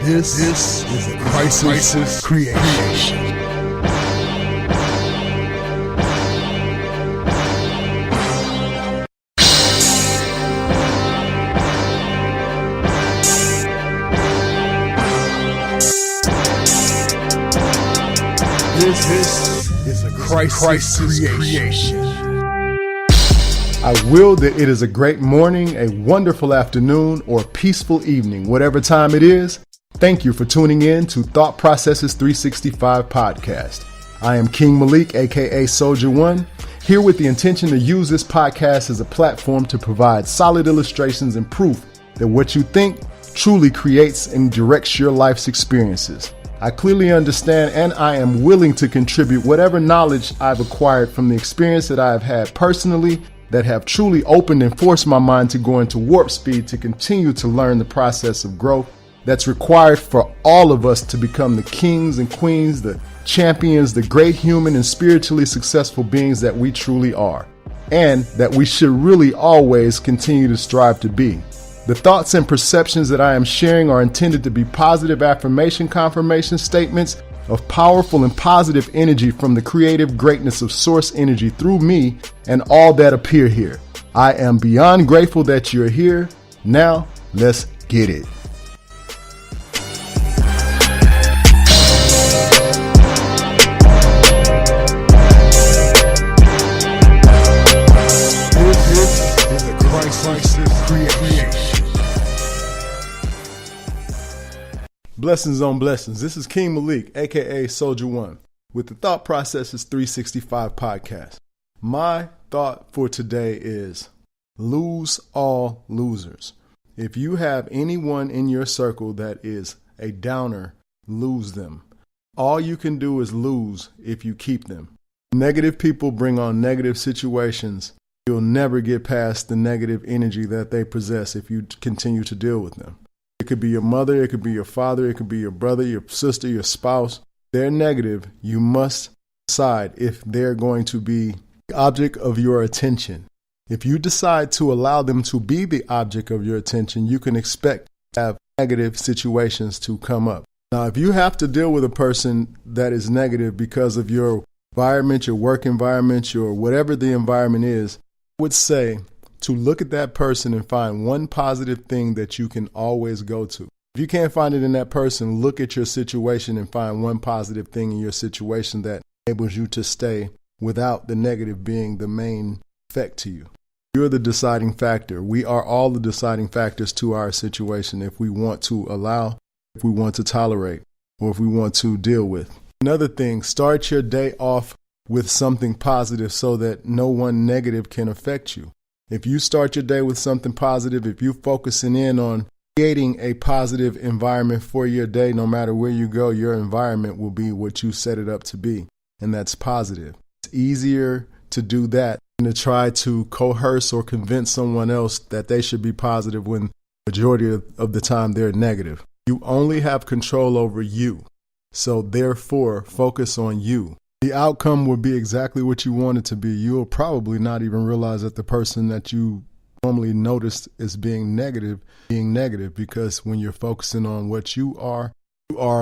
This is a crisis creation. This is a crisis creation. I will that it is a great morning, a wonderful afternoon, or peaceful evening, whatever time it is. Thank you for tuning in to Thought Processes 365 podcast. I am King Malik, aka Soldier One, here with the intention to use this podcast as a platform to provide solid illustrations and proof that what you think truly creates and directs your life's experiences. I clearly understand and I am willing to contribute whatever knowledge I've acquired from the experience that I have had personally that have truly opened and forced my mind to go into warp speed to continue to learn the process of growth that's required for all of us to become the kings and queens, the champions, the great human and spiritually successful beings that we truly are, and that we should really always continue to strive to be. The thoughts and perceptions that I am sharing are intended to be positive affirmation confirmation statements of powerful and positive energy from the creative greatness of source energy through me and all that appear here. I am beyond grateful that you're here. Now, let's get it. This is a crisis creation. Blessings on blessings. This is King Malik, aka Soldier One, with the Thought Processes 365 podcast. My thought for today is lose all losers. If you have anyone in your circle that is a downer, lose them. All you can do is lose if you keep them. Negative people bring on negative situations. You'll never get past the negative energy that they possess if you continue to deal with them. It could be your mother, it could be your father, it could be your brother, your sister, your spouse. They're negative. You must decide if they're going to be the object of your attention. If you decide to allow them to be the object of your attention, you can expect to have negative situations to come up. Now, if you have to deal with a person that is negative because of your environment, your work environment, your whatever the environment is, I would say to look at that person and find one positive thing that you can always go to. If you can't find it in that person, look at your situation and find one positive thing in your situation that enables you to stay without the negative being the main effect to you. You're the deciding factor. We are all the deciding factors to our situation if we want to allow, if we want to tolerate, or if we want to deal with. Another thing, start your day off with something positive so that no one negative can affect you. If you start your day with something positive, if you're focusing in on creating a positive environment for your day, no matter where you go, your environment will be what you set it up to be. And that's positive. It's easier to do that than to try to coerce or convince someone else that they should be positive when the majority of the time they're negative. You only have control over you. So therefore, focus on you. The outcome will be exactly what you want it to be. You'll probably not even realize that the person that you normally noticed as being negative, because when you're focusing on what you are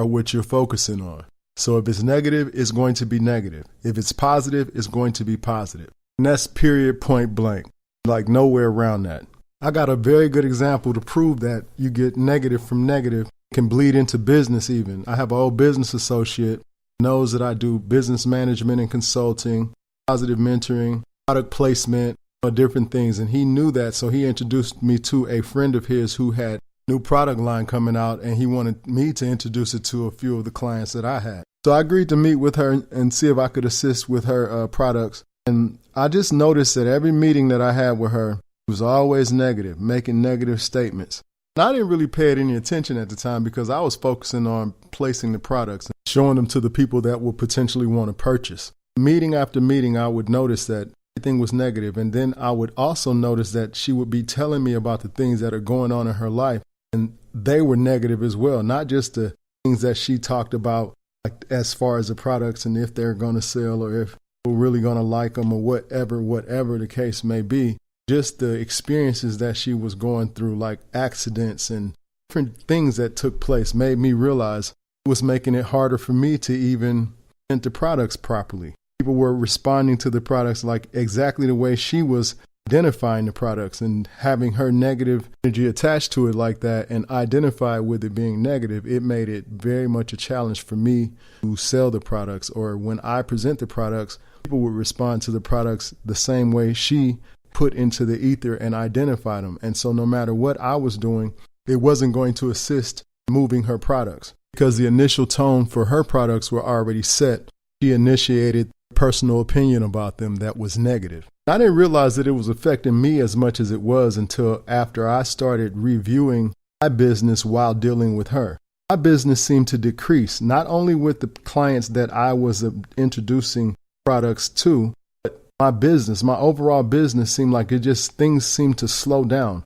what you're focusing on. So if it's negative, it's going to be negative. If it's positive, it's going to be positive. And that's period, point blank, like nowhere around that. I got a very good example to prove that you get negative from negative can bleed into business even. I have an old business associate knows that I do business management and consulting, positive mentoring, product placement, different things. And he knew that. So he introduced me to a friend of his who had a new product line coming out. And he wanted me to introduce it to a few of the clients that I had. So I agreed to meet with her and see if I could assist with her products. And I just noticed that every meeting that I had with her was always negative, making negative statements. And I didn't really pay it any attention at the time because I was focusing on placing the products and showing them to the people that would potentially want to purchase. Meeting after meeting, I would notice that everything was negative. And then I would also notice that she would be telling me about the things that are going on in her life. And they were negative as well, not just the things that she talked about, like as far as the products and if they're going to sell or if we're really going to like them or whatever the case may be. Just the experiences that she was going through, like accidents and different things that took place made me realize it was making it harder for me to even present the products properly. People were responding to the products like exactly the way she was identifying the products, and having her negative energy attached to it like that and identify with it being negative, it made it very much a challenge for me to sell the products. Or when I present the products, people would respond to the products the same way she put into the ether and identify them. And so no matter what I was doing, it wasn't going to assist moving her products, because the initial tone for her products were already set. She initiated personal opinion about them that was negative. I didn't realize that it was affecting me as much as it was until after I started reviewing my business while dealing with her. My business seemed to decrease, not only with the clients that I was introducing products to, but my business, my overall business seemed like things seemed to slow down.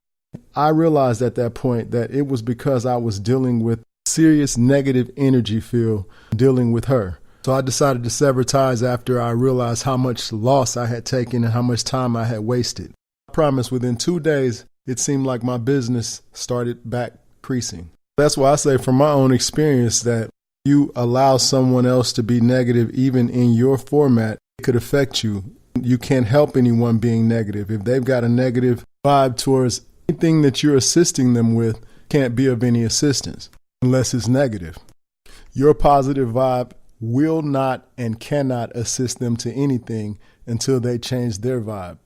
I realized at that point that it was because I was dealing with serious negative energy field dealing with her. So I decided to sever ties after I realized how much loss I had taken and how much time I had wasted. I promise within 2 days, it seemed like my business started back increasing. That's why I say from my own experience that you allow someone else to be negative even in your format, it could affect you. You can't help anyone being negative. If they've got a negative vibe towards anything that you're assisting them with, can't be of any assistance unless it's negative. Your positive vibe will not and cannot assist them to anything until they change their vibe.